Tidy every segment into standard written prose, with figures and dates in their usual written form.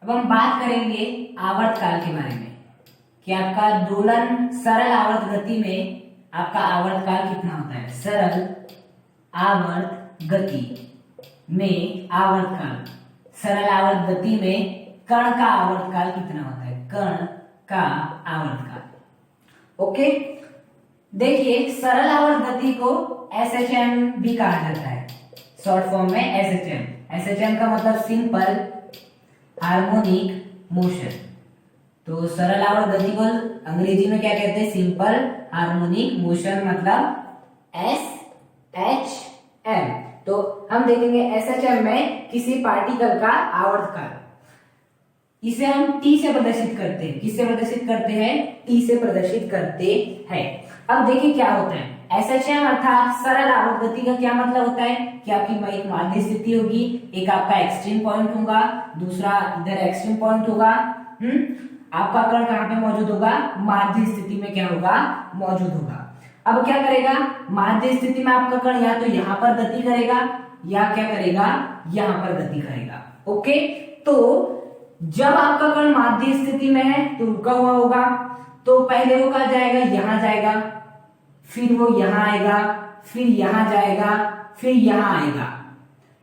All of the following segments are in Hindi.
अब हम बात करेंगे आवर्तकाल के बारे में कि आपका दोलन सरल आवर्त गति में आपका आवर्तकाल कितना होता है। सरल आवर्त गति में आवर्तकाल, सरल आवर्त गति में कण का आवर्तकाल कितना होता है, कण का आवर्तकाल। ओके, देखिए सरल आवर्त गति को SHM भी कहा जाता है, शॉर्ट फॉर्म में SHM। SHM का मतलब सिंपल हार्मोनिक मोशन। तो सरल आवर्त गति को अंग्रेजी में क्या कहते हैं, सिंपल हार्मोनिक मोशन, मतलब SHM। तो हम देखेंगे SHM में किसी पार्टिकल का आवर्तकाल, इसे हम T से प्रदर्शित करते हैं। किससे प्रदर्शित करते हैं, T से प्रदर्शित करते हैं। अब देखिए क्या होता है, SHM अर्थात सरल आवर्त गति का क्या मतलब होता है कि आपकी एक माध्य स्थिति होगी, एक आपका एक्सट्रीम पॉइंट होगा, दूसरा इधर एक्सट्रीम पॉइंट होगा। आपका कण कहाँ पे मौजूद होगा, माध्य स्थिति में क्या होगा, मौजूद होगा। अब क्या करेगा, माध्य स्थिति में आपका कण या तो यहाँ पर गति करेगा या क्या करेगा, यहाँ पर गति करेगा। ओके, तो जब आपका कण माध्य स्थिति में है तो रुका हुआ होगा, तो पहले वो कहाँ जाएगा, यहाँ जाएगा, फिर वो यहाँ आएगा, फिर यहाँ जाएगा, फिर यहाँ आएगा।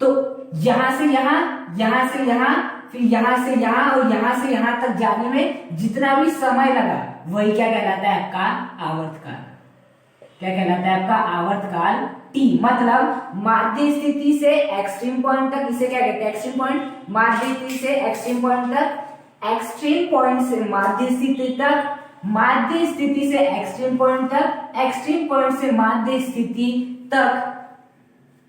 तो यहां से यहाँ, यहां से यहाँ, फिर यहां से यहाँ और यहां से यहाँ तक जाने में जितना भी समय लगा वही क्या कहलाता है, आपका आवर्तकाल। क्या कहलाता है, आपका आवर्तकाल T। मतलब माध्य स्थिति से एक्सट्रीम पॉइंट तक, इसे क्या कहते हैं, एक्सट्रीम पॉइंट। माध्य स्थिति से एक्सट्रीम पॉइंट तक, एक्सट्रीम पॉइंट से माध्य स्थिति तक, माध्य स्थिति से एक्सट्रीम पॉइंट तक, एक्सट्रीम पॉइंट से माध्य स्थिति तक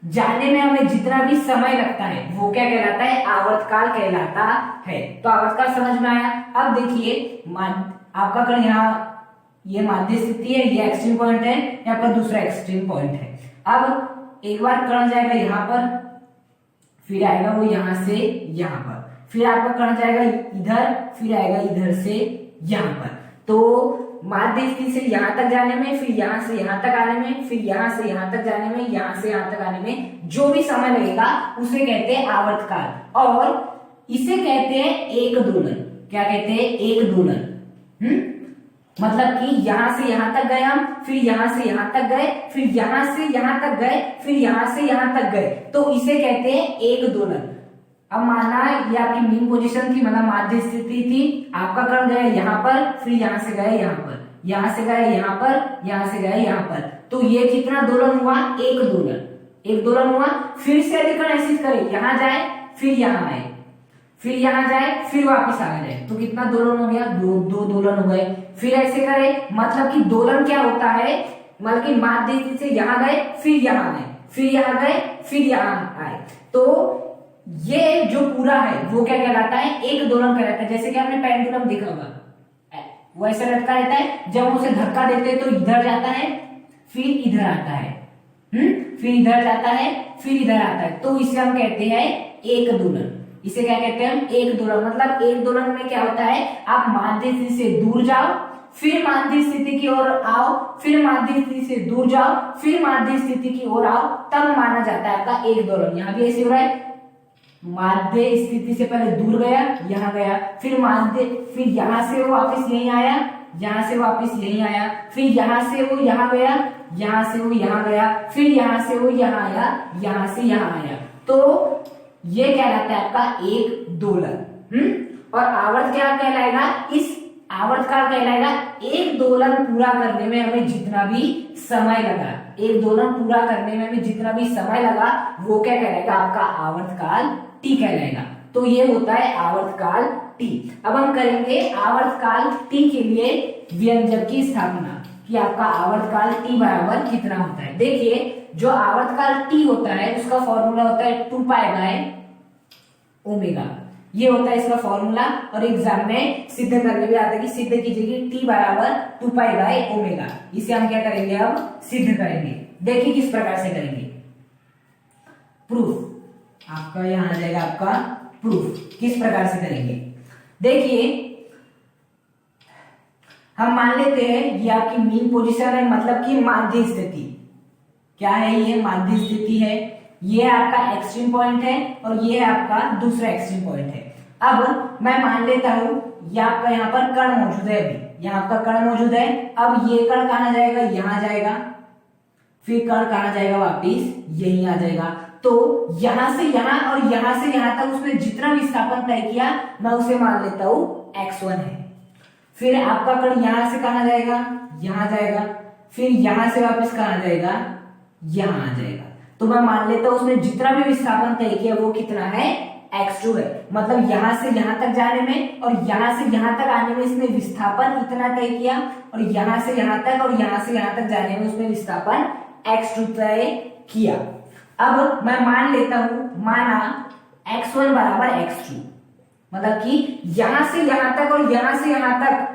जाने में हमें जितना भी समय लगता है वो क्या कहलाता है, आवर्तकाल कहलाता है। तो आवर्तकाल समझ में आया। अब देखिए आपका कण यहाँ, ये माध्य स्थिति है, ये एक्सट्रीम पॉइंट है, यहाँ पर दूसरा एक्सट्रीम पॉइंट है। अब एक बार कण जाएगा यहाँ पर, फिर आएगा वो यहाँ से यहाँ पर, फिर आपका कण जाएगा इधर, फिर आएगा इधर से यहाँ पर। तो माध्य स्थिति से यहाँ तक जाने में, फिर यहाँ से यहाँ तक आने में, फिर यहाँ से यहाँ तक जाने में, यहाँ से यहाँ तक आने में जो भी समय लगेगा उसे कहते हैं आवर्तकाल, और इसे कहते हैं एक दोलन। क्या कहते हैं, एक दोलन। मतलब कि यहां से यहां तक गए हम, फिर यहां से यहां तक गए, फिर यहां से यहां तक गए, फिर यहां से यहां तक गए, तो इसे कहते हैं एक दोलन। अब माना ये आपकी मीन पोजीशन थी, मतलब माध्य स्थिति थी, आपका कण गया यहाँ पर, फिर यहां से गए यहाँ पर, यहां से गए यहाँ पर, यहां से गए यहाँ पर, तो ये कितना दोलन हुआ, एक दोलन। एक दोलन हुआ। फिर से यदि कण ऐसे करे, यहाँ जाए, फिर यहाँ आए, फिर यहाँ जाए, फिर वापस आ जाए, तो कितना दोलन हो गया, दो दोलन हो गए। फिर ऐसे करे, मतलब कि दोलन क्या होता है, मतलब कि माध्य स्थिति से यहाँ गए, फिर यहाँ आए, फिर यहाँ गए, फिर यहाँ आए, तो ये जो पूरा है वो क्या कहलाता है, एक दोलन कहलाता है। जैसे कि आपने पेंडुलम देखा होगा, वो ऐसा लटका रहता है, जब उसे धक्का देते हैं तो इधर जाता है, फिर इधर आता है, फिर इधर जाता है, फिर इधर आता है, तो इसे हम कहते हैं एक दोलन। इसे क्या कहते हैं हम, एक दोलन। मतलब एक दोलन में क्या होता है, आप माध्य स्थिति से दूर जाओ, फिर माध्य स्थिति की ओर आओ, फिर माध्य स्थिति से दूर जाओ, फिर माध्य स्थिति की ओर आओ, तब माना जाता है आपका एक दोलन। यहाँ भी ऐसे हो रहा है, माध्य स्थिति से पहले दूर गया, यहाँ गया, फिर माध्य, फिर यहाँ से वो वापस यहीं आया, यहाँ से वापस यहीं आया, फिर यहाँ से वो यहाँ गया, यहाँ से वो यहाँ गया, फिर यहाँ से वो यहाँ आया, यहाँ से यहाँ आया, तो ये कहलाता है आपका एक दोलन। और आवर्त क्या कहलाएगा, इस आवर्तकाल कहलाएगा एक दोलन पूरा करने में हमें जितना भी समय लगा, एक दोलन पूरा करने में हमें जितना भी समय लगा वो क्या कहलाएगा, आपका आवर्तकाल T कहलाएगा। तो ये होता है आवर्तकाल T। अब हम करेंगे आवर्तकाल T के लिए व्यंजक की स्थापना कि आपका आवर्तकाल T बराबर कितना होता है। देखिए जो आवर्तकाल T होता है उसका फॉर्मूला होता है 2 पाई बाय ओमेगा, ये होता है इसका फॉर्मूला। और एग्जाम में सिद्ध करने भी आता है कि सिद्ध कीजिए कि T बराबर 2 पाई बाय ओमेगा। इसे हम क्या करेंगे, अब सिद्ध करेंगे। देखिए किस प्रकार से करेंगे, प्रूफ आपका यहां आ जाएगा, आपका प्रूफ किस प्रकार से करेंगे। देखिए हम मान लेते हैं ये आपकी मीन पोजीशन है, मतलब कि माध्य स्थिति। क्या है, ये माध्य स्थिति है, ये आपका एक्सट्रीम पॉइंट है और ये है आपका दूसरा एक्सट्रीम पॉइंट है। अब मैं मान लेता हूं ये आपका यहाँ पर कण मौजूद है, अभी यहाँ आपका कण मौजूद है। अब ये कण कहाँ जाएगा, यहाँ जाएगा, फिर कण कहाँ जाएगा, वापिस यहीं आ जाएगा। तो यहां से यहां और यहां से यहां तक उसने जितना विस्थापन तय किया मैं उसे मान लेता हूं x1 है। फिर आपका कण यहां से कहां जाएगा, यहां जाएगा, फिर यहां से वापस कहां जाएगा, यहां आ जाएगा। तो मैं मान लेता हूं उसने जितना भी विस्थापन तय किया वो कितना है, x2 है। मतलब यहां से यहां तक जाने में और यहां से यहां तक आने में इसने विस्थापन इतना तय किया, और यहां से यहां तक और यहां से यहां तक जाने में उसने विस्थापन x2 तय किया। अब मैं मान लेता हूं, माना x1 बराबर x2, मतलब कि यहां से यहां तक और यहां से यहां तक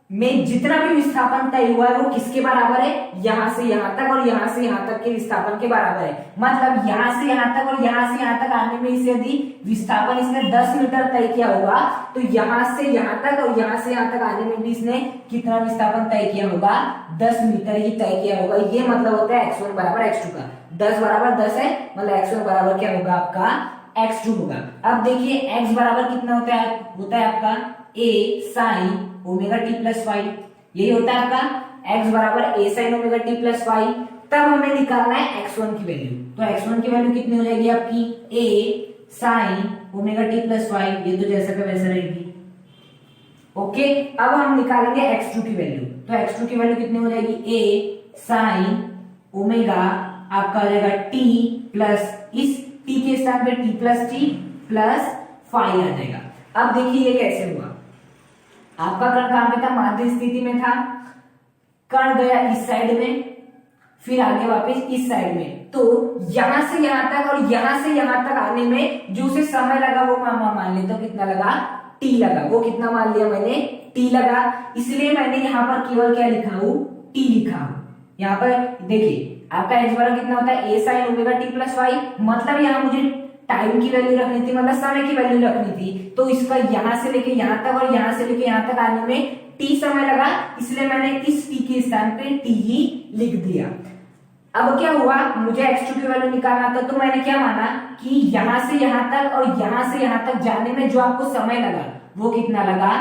में जितना भी विस्थापन तय हुआ है वो किसके बराबर है, यहां से यहां तक और यहां से यहां तक के विस्थापन के बराबर है। मतलब यहां से यहां तक और यहां से यहां तक आने में इसे यदि विस्थापन इसने 10 मीटर तय किया होगा, तो यहां से यहां तक और यहां से यहां तक आने में भी इसने कितना विस्थापन तय किया होगा, 10 मीटर ही तय किया होगा। ये मतलब होता है x1 बराबर x2 का। 10 बराबर 10 है, मतलब x1 बराबर क्या होगा, आपका x2 होगा। अब देखिए x बराबर कितना होता है आपका a sin omega T plus five, यही होता है आपका x बराबर a sin omega T plus five. तब हमें निकालना है x1 की वैल्यू। तो x1 की वैल्यू कितनी हो जाएगी आपकी, a sin omega T plus five, ये तो जैसा का वैसा रहेगी। ओके, अब हम निकालेंगे x2 की वैल्यू। तो x2 की वैल्यू कितनी हो जाएगी, a sin ओमेगा आपका हो जाएगा t प्लस, इस t के स्थान पे t plus T plus five आ जाएगा। अब देखिए ये कैसे हुआ, आपका कण कहां पे था, माध्य स्थिति में था, कण गया इस साइड में, फिर आगे वापस इस साइड में। तो यहां से यहां तक और यहां से यहां तक आने में जो उसे समय लगा वो मैं मान लेता हूं कितना लगा, t लगा। वो कितना मान लिया मैंने, t लगा। इसलिए मैंने यहाँ पर केवल क्या लिखा हूं, t लिखा हूं। यहाँ पर देखिए आपका x बराबर कितना होता है, a sin omega T plus five. मतलब यहाँ मुझे टाइम की वैल्यू रखनी थी, मतलब समय की वैल्यू रखनी थी। तो इसका यहां से लेके यहां तक और यहां से लेके यहां तक आने में t समय लगा, इसलिए मैंने इस t के स्थान पे t ही लिख दिया। अब क्या हुआ, मुझे x2 की वैल्यू निकालना था, तो मैंने क्या माना कि यहां से यहां तक और यहां से यहां तक जाने में जो आपको समय लगा वो कितना लगा,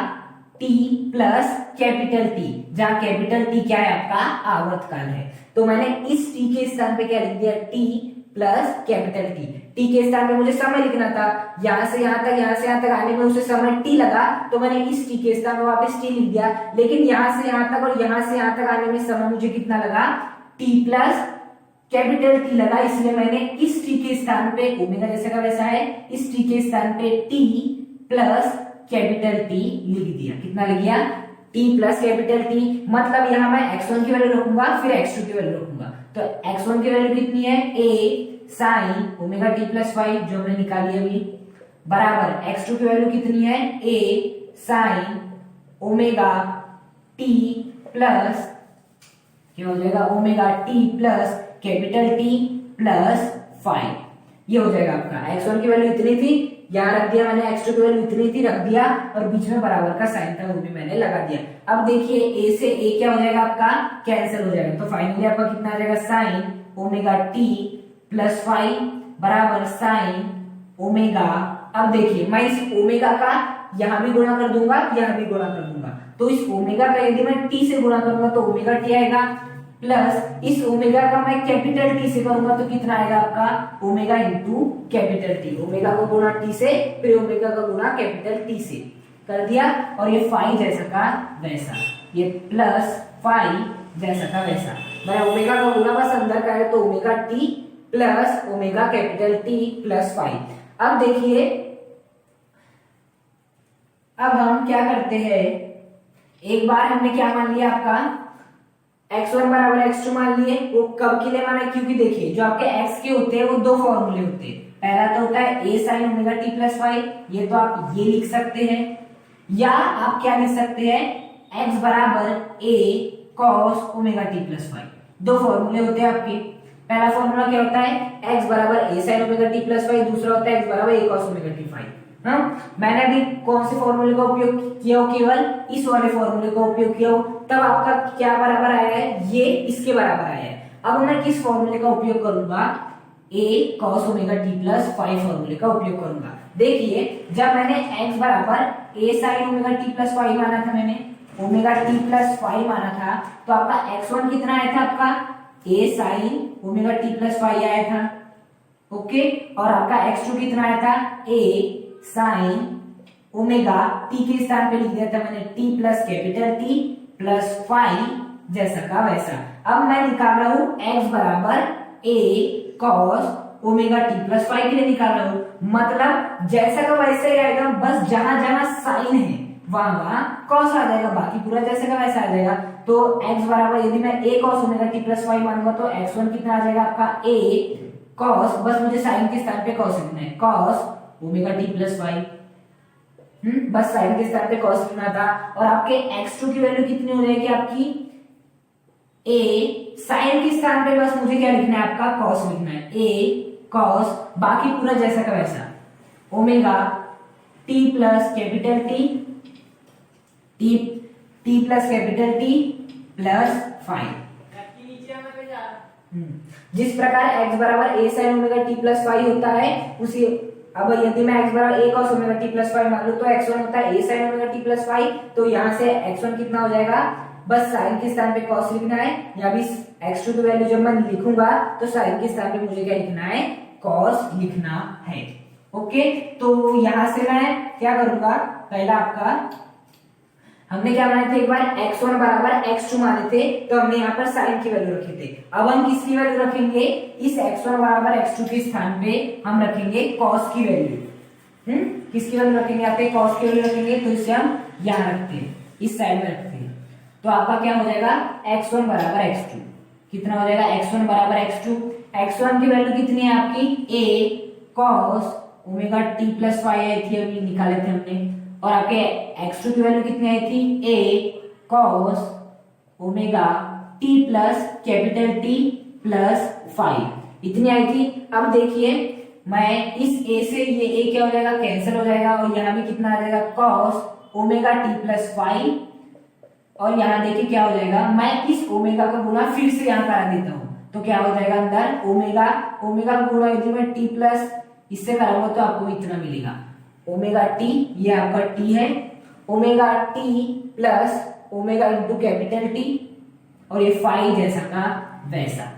t प्लस कैपिटल T, जहां कैपिटल T क्या है, आपका आवर्तकाल है। तो मैंने इस t के स्थान पे क्या लिख दिया, t प्लस कैपिटल टी के स्थान पे मुझे समय लिखना था। यहां से यहां तक आने में उसे समय t लगा, तो मैंने इस t के स्थान पे वापस t लिख दिया। लेकिन यहां से यहां तक और यहां से यहां तक आने में समय मुझे कितना लगा, t प्लस कैपिटल T लगा। इसलिए मैंने इस t के स्थान पे ओमेगा जैसे का वैसा है, इस t के स्थान पे t प्लस कैपिटल T लिख दिया। कितना लिख दिया, t प्लस कैपिटल T। मतलब यहां मैं x1 की वैल्यू रखूंगा, फिर x2 की वैल्यू रखूंगा। तो x1 की वैल्यू कितनी है, a sin omega T plus five, जो हमने निकाली अभी, बराबर x2 की वैल्यू कितनी है, a sin omega T plus क्या हो जाएगा, omega T plus capital T plus five. ये हो जाएगा आपका x1 की वैल्यू इतनी थी, यहाँ रख दिया मैंने, x2 की वैल्यू इतनी थी रख दिया, और बीच में बराबर का साइन था वो भी मैंने लगा दिया। अब देखिए a से a क्या हो जाएगा, आपका कैंसिल हो जाएगा। तो फाइनली आपका कितना आ जाएगा, sine omega t plus five बराबर साइन ओमेगा। अब देखिए मैं इस ओमेगा का यहां भी गुणा कर दूंगा, यहां भी गुणा कर दूंगा। तो इस ओमेगा का यदि मैं t से गुणा करूंगा तो ओमेगा t आएगा, प्लस इस ओमेगा का मैं कैपिटल T से करूंगा तो कितना आएगा आपका, omega into capital T। Omega को गुणा t से, फिर ओमेगा का गुणा कैपिटल T से कर दिया। और ये फाइव जैसा का वैसा, ये प्लस फाइव जैसा का वैसा। मैं ओमेगा का गुणा बस अंदर का है, तो omega t plus omega capital T plus five. अब देखिए अब हम क्या करते हैं, एक बार हमने क्या मान लिया, आपका x1 बराबर x2 मान लिए। वो कब के लिए माना, क्योंकि देखिए जो आपके x के होते हैं वो दो फॉर्मूले होते हैं। पहला तो होता है a sin omega T plus five, ये तो आप ये लिख सकते हैं, या आप क्या लिख सकते हैं, x बराबर a cos omega T plus five. दो फॉर्मूले होते हैं आपके। पहला फॉर्मूला क्या होता है, x बराबर a sin omega T plus five, दूसरा होता है x बराबर a cos omega T five. मैंने अभी कौन से फॉर्मूले का उपयोग किया हो, केवल इस वाले फॉर्मूले का उपयोग किया हो, तब आपका क्या बराबर आया है, ये इसके बराबर आया है। अब मैं किस फॉर्मूले का उपयोग करूंगा, a cos omega T plus five फॉर्मूले का उपयोग करूंगा। देखिए जब मैंने x बराबर A sine omega T plus five माना था, मैंने ओमेगा टी प्लस फाइव माना था, तो आपका x1 कितना आया था, आपका A sine omega T plus five आया था। ओके, और आपका x2 कितना आया था, ए साइन ओमेगा टी के स्थान पे लिख दिया था मैंने T plus capital T plus five, जैसा का वैसा। अब मैं निकाल रहा हूं x बराबर A cos omega T plus five के लिए निकाल रहा हूं, मतलब जैसा का वैसा ही आएगा, बस जहां जहां साइन है वहां वहां कॉस आ जाएगा, बाकी पूरा जैसे का वैसा आ जाएगा। तो x बराबर यदि मैं A cos omega T plus five मानूंगा तो x1 कितना आ जाएगा आपका ए कॉस, बस मुझे साइन के स्थान पे कॉस लिखना है, cos omega T plus five. बस साइन के स्थान पे कॉस लिखना था। और आपके x2 की वैल्यू कितनी हो जाएगी आपकी, ए साइन के स्थान पे बस मुझे क्या लिखना है, आपका कॉस लिखना है, ए कॉस, बाकी पूरा जैसा का वैसा omega T plus capital T plus capital T plus five. जिस प्रकार x बराबर A sine omega T plus five होता है उसी, अब यदि मैं x बराबर A cos omega T plus five मान लूं तो x1 होता है A sine omega T plus five, तो यहाँ से x1 कितना हो जाएगा, बस साइन के स्थान पे कॉस लिखना है, या भी x2 की वैल्यू जब मैं लिखूंगा तो साइन के स्थान पे मुझे क्या लिखना है, कॉस लिखना है। ओके, तो यहां से मैं क्या करूंगा, पहला आपका हमने क्या माने थे, एक बार x1 बराबर x2 माने थे, तो हमने यहाँ पर साइन की वैल्यू रखे थे। अब हम किसकी वैल्यू रखेंगे, इस x1 बराबर x2 के स्थान पे हम रखेंगे cos की वैल्यू। किसकी वैल्यू रखेंगे, आपके cos की वैल्यू रखेंगे, तो इसे हम यहाँ रखते हैं, इस साइड में रखते हैं। तो आपका क्या हो जाएगा, x1 बराबर x2 कितना हो जाएगा, x1 बराबर x2, x1 की वैल्यू कितनी है आपकी, a cos omega T plus five आई थी, अभी निकाले थे हमने, और आपके x2 की वैल्यू कितनी आई थी, a cos omega T plus capital T plus five, इतनी आई थी। अब देखिए मैं इस a से ये a क्या हो जाएगा, कैंसिल हो जाएगा, और यहाँ भी कितना आ जाएगा, cos omega T plus five, और यहाँ देखिए क्या हो जाएगा, मैं इस ओमेगा का गुणा फिर से यहाँ करा देता हूँ, तो क्या हो जाएगा अंदर ओमेगा का गुणा यदि मैं टी प्लस इससे कराऊंगा तो आपको इतना मिलेगा, ओमेगा टी, ये आपका टी है, omega T plus omega into capital T, और ये फाइव जैसा का वैसा।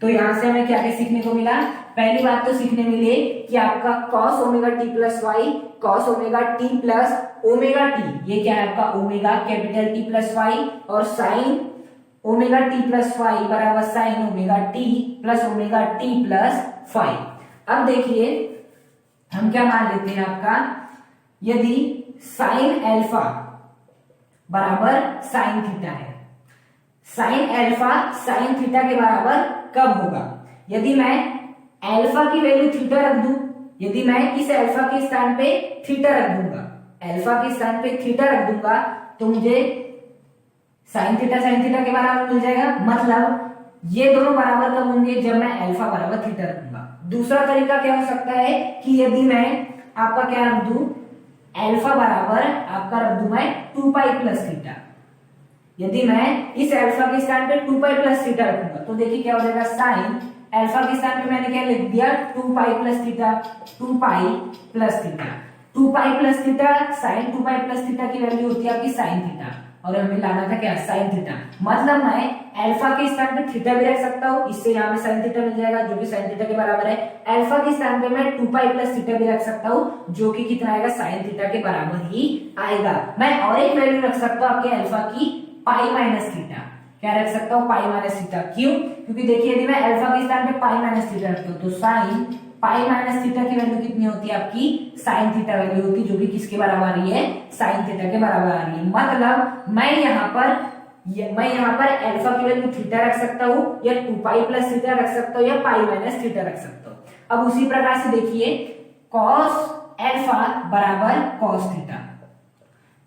तो यहां से हमें क्या क्या सीखने को मिला, पहली बात तो सीखने मिली कि आपका cos omega T plus five, cos omega T plus omega T, ये क्या है आपका omega capital T plus five, और sine omega T plus five बराबर sine omega T plus omega T plus five. अब देखिए हम क्या मान लेते हैं, आपका यदि साइन अल्फा बराबर साइन थीटा है, साइन अल्फा साइन थीटा के बराबर कब होगा, यदि मैं अल्फा की वैल्यू थीटा रख दूं, यदि मैं इस अल्फा के स्थान पे थीटा रख दूंगा, अल्फा के स्थान पे थीटा रख दूंगा, तो मुझे साइन थीटा के बराबर मिल जाएगा, मतलब ये दोनों बराबर कब होंगे, जब मैं अल्फा बराबर थीटा रखूंगा। दूसरा तरीका क्या हो सकता है कि यदि मैं आपका क्या रख दूं, अल्फा बराबर आपका रख दूं मैं 2 पाई प्लस थीटा, यदि मैं इस अल्फा के स्थान पे 2 पाई प्लस थीटा रखूंगा तो देखिए क्या हो जाएगा, साइन अल्फा के स्थान पे मैंने क्या लिख दिया 2 pi plus theta, 2 pi plus theta, 2 pi plus theta, sine 2 pi plus theta की वैल्यू होती है आपकी साइन थीटा, और हमें लाना था क्या, साइन थीटा, मतलब मैं अल्फा के स्थान पे थीटा भी रख सकता हूँ, इससे यहाँ पे साइन थीटा मिल जाएगा जो कि साइन थीटा के बराबर है, अल्फा के स्थान पे मैं 2 पाई प्लस थीटा भी रख सकता हूँ जो कि कितना आएगा, साइन थीटा के बराबर ही आएगा। मैं और एक वैल्यू रख सकता हूँ आपके अल्फा की, पाई माइनस थीटा, क्या रख सकता हूँ, पाई माइनस थीटा, क्यों, क्योंकि देखिए यदि मैं अल्फा के स्थान पे पाई माइनस थीटा रखता हूँ तो साइन पाई माइनस थीटा की वैल्यू कितनी होती है आपकी, साइन थीटा वैल्यू होती है, जो कि किसके बराबर आ रही है, साइन थीटा के बराबर आ रही है। मतलब मैं यहाँ पर अल्फा की वैल्यू थीटा रख सकता हूँ, या 2 पाई प्लस थीटा रख सकता हूँ, या पाई माइनस थीटा रख सकता हूँ। अब उसी प्रकार से देखिए cos अल्फा बराबर cos थीटा,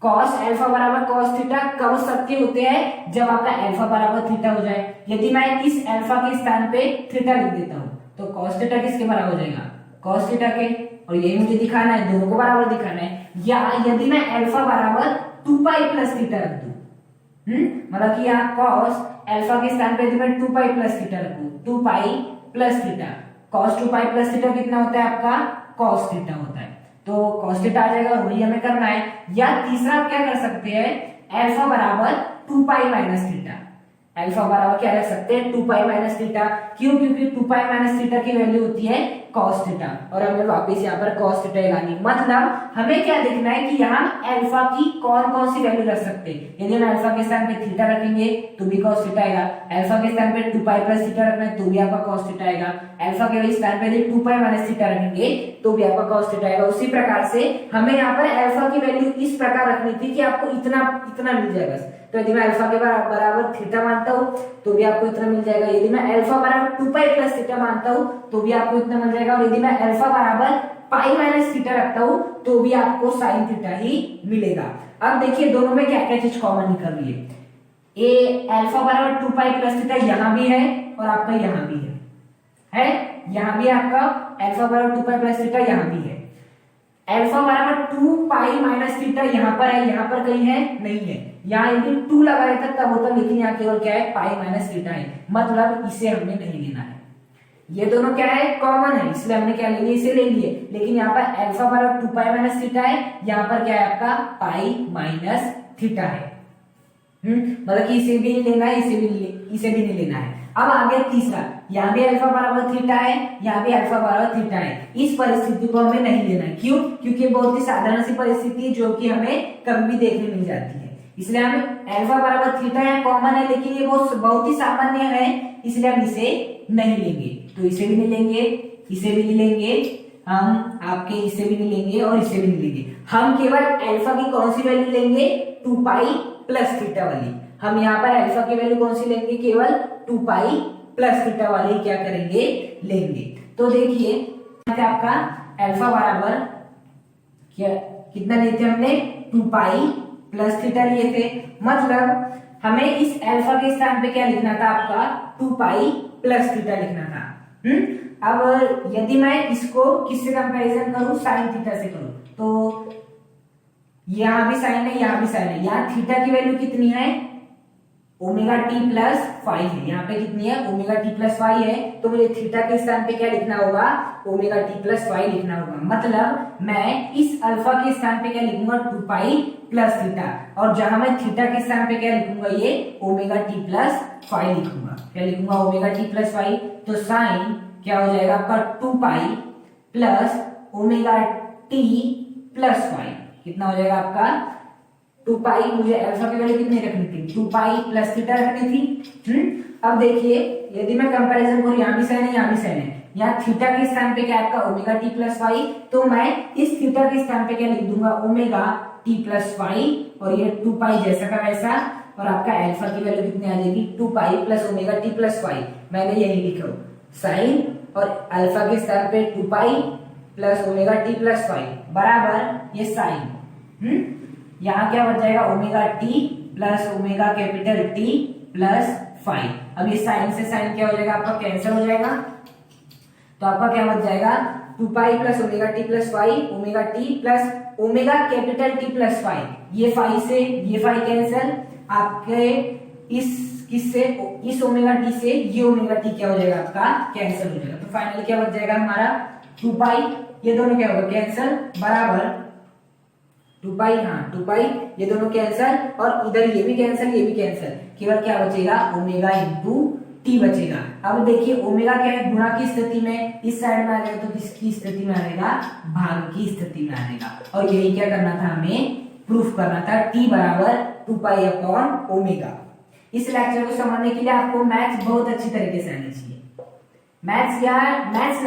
cos अल्फा बराबर cos थीटा कब सत्य होते हैं, जब आपका अल्फा बराबर थीटा हो जाए। यदि मैं इस अल्फा के स्थान पे थीटा लिख देता हूँ तो cos थीटा किसके बराबर हो जाएगा, cos थीटा के, और यही मुझे दिखाना है, दोनों को बराबर दिखाना है। या यदि मैं अल्फा बराबर 2 पाई प्लस थीटा रख दूं, मतलब कि यहाँ cos अल्फा के स्थान पे यदि मैं 2 पाई प्लस थीटा रखूं, 2 pi plus theta, cos 2 pi plus theta कितना होता है आपका, cos थीटा होता है। तो cos थीटा आ जाएगा, वही हमें करना है। या तीसरा आप क्या कर सकते हैं, अल्फा बराबर 2 पाई माइनस थीटा, अल्फा बराबर क्या रख सकते हैं 2 पाई माइनस थीटा। क्यों? क्योंकि 2 पाई माइनस थीटा की वैल्यू होती है cos थीटा, और हमें वापस यहाँ पर cos थीटा लगानी। मतलब हमें क्या देखना है कि यहाँ अल्फा की कौन कौन सी वैल्यू रख सकते हैं। यदि हम अल्फा के स्थान पे थीटा रखेंगे तो भी cos थीटा आएगा, अल्फा के स्थान पे 2 पाई प्लस थीटा रखना है तो भी आपका cos थीटा आएगा, अल्फा के स्थान पे यदि 2 पाई माइनस थीटा रखेंगे तो भी आपका cos थीटा आएगा। उसी प्रकार से हमें यहाँ पर अल्फा की वैल्यू इस प्रकार रखनी थी कि आपको इतना इतना मिल जाएगा। तो यदि मैं अल्फा के बराबर थीटा मानता हूँ तो भी आपको इतना मिल जाएगा, यदि मैं अल्फा बराबर 2 पाई प्लस थीटा मानता हूँ तो भी आपको इतना मिल जाएगा, और यदि मैं अल्फा बराबर पाई माइनस थीटा रखता हूँ तो भी आपको साइन थीटा ही मिलेगा। अब देखिए दोनों में क्या क्या चीज कॉमन निकल रही है। ए अल्फा बराबर 2 पाई प्लस थीटा यहाँ भी है और आपका यहाँ भी है यहाँ भी आपका अल्फा बराबर 2 पाई प्लस थीटा यहाँ भी है। अल्फा बराबर 2 पाई माइनस थीटा यहाँ पर है, यहाँ पर कहीं है नहीं है, यहाँ यदि 2 लगा रहता तब होता, लेकिन यहाँ केवल क्या है पाई माइनस थीटा है, मतलब इसे हमने नहीं लेना है। ये दोनों क्या है कॉमन है, इसलिए हमने क्या ले लिया, इसे ले लिए। लेकिन यहाँ पर अल्फा बराबर 2 पाई माइनस थीटा है, यहाँ पर क्या है आपका पाई माइनस थीटा है। मतलब कि इसे भी नहीं लेना है, इसे भी नहीं लेना है। अब आगे तीसरा, यहाँ भी अल्फा बराबर थीटा है, यहाँ भी अल्फा बराबर थीटा है। इस परिस्थिति को हमें नहीं लेना है। क्यों? क्योंकि बहुत ही साधारण सी परिस्थिति जो कि हमें कभी भी देखने मिल जाती है, इसलिए हम अल्फा बराबर थीटा यहाँ कॉमन है, लेकिन ये बहुत ही सामान्य है, इसलिए हम इसे नहीं लेंगे। तो इसे भी नहीं लेंगे, इसे भी नहीं लेंगे, हम आपके इसे भी नहीं लेंगे और इसे भी नहीं लेंगे। हम केवल अल्फा की कौन सी वैल्यू लेंगे, 2 पाई प्लस थीटा वाली। हम यहाँ पर अल्फा की वैल्यू कौन सी लेंगे, केवल 2 पाई प्लस थीटा वाली क्या करेंगे, लेंगे। तो देखिए आपका अल्फा बराबर क्या कितना लिए थे हमने, 2 पाई प्लस थीटा लिए थे। मतलब हमें इस अल्फा के स्थान पे क्या लिखना था, आपका 2 पाई प्लस थीटा लिखना था। अब यदि मैं इसको किससे कंपैरिजन करूं, साइन थीटा से करूं, तो यहां भी साइन है, यहां भी साइन है। यहाँ थीटा की वैल्यू कितनी है, ओमेगा टी प्लस फाइव है, यहाँ पे कितनी है ओमेगा टी प्लस फाइव है। तो मुझे थीटा के स्थान पे क्या लिखना होगा, ओमेगा टी प्लस फाइव लिखना होगा। मतलब मैं इस अल्फा के स्थान पे क्या लिखूंगा, 2 पाई प्लस थीटा, और जहां मैं थीटा के स्थान पे क्या लिखूंगा, ये ओमेगा टी प्लस फाइव लिखूंगा। क्या लिखूंगा, ओमेगा टी प्लस फाइव। तो साइन क्या हो जाएगा आपका 2 pi plus omega T plus five, कितना हो जाएगा आपका 2 पाई। मुझे अल्फा की वैल्यू कितनी रखनी थी, 2 पाई प्लस थीटा रखनी थी। अब देखिए यदि मैं कंपैरिजन करूं, यहाँ भी साइन है, यहाँ भी साइन है, यहाँ थीटा के स्थान पे क्या है आपका ओमेगा टी प्लस फाइव, तो मैं इस थीटा के स्थान पे क्या लिख दूंगा, ओमेगा टी प्लस फाइव, और ये 2 पाई जैसा का वैसा, और आपका अल्फा की वैल्यू कितनी आ जाएगी, 2 pi plus omega T plus five. मैंने यही लिखा साइन और अल्फा के स्थान पे 2 pi plus omega T plus five बराबर ये साइन, यहाँ क्या बच जाएगा, omega T plus omega capital T plus five. अब ये साइन से साइन क्या हो जाएगा, आपका कैंसिल हो जाएगा, तो आपका क्या बच जाएगा, 2 pi plus omega T plus five, omega T plus omega capital T plus five, ये फाइव से ये फाइव कैंसिल, आपके इस किससे, इस ओमेगा टी से ये ओमेगा टी क्या हो जाएगा, आपका कैंसिल हो जाएगा। तो फाइनली क्या बच जाएगा हमारा 2 पाई, ये दोनों क्या होगा कैंसिल, बराबर 2 पाई, हाँ 2 पाई, ये दोनों कैंसिल, और इधर ये भी कैंसिल, ये भी कैंसिल, केवल क्या बचेगा, ओमेगा इंटू टी बचेगा। अब देखिए ओमेगा क्या है, गुणा की स्थिति में इस साइड में आएगा, तो किसकी स्थिति में आएगा, भाग की स्थिति में आएगा। और यही क्या करना था, हमें प्रूफ करना था, टी बराबर 2 पाई अपॉन ओमेगा। इस लेक्चर को समझने के लिए आपको मैथ्स बहुत अच्छी तरीके से आनी चाहिए। मैथ्स या मैथ्स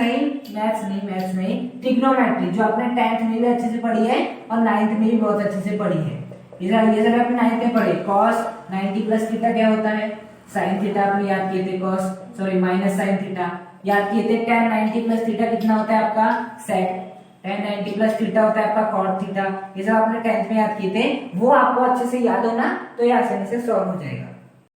नहीं, ट्रिग्नोमेट्री जो आपने 10th में भी अच्छे से पढ़ी है और 9th में भी बहुत अच्छे से पढ़ी है। ये सब आपने 9th में पढ़े। cos 90 प्लस थीटा क्या होता है, साइन थीटा आपने याद किए थे, माइनस साइन थीटा याद किए थे। tan 90 प्लस थीटा कितना होता है आपका, सेक tan 90 प्लस थीटा होता है आपका cot थीटा। ये सब आपने 10th में याद किए थे, वो आपको अच्छे से याद होना तो ये आसानी से सॉल्व हो जाएगा।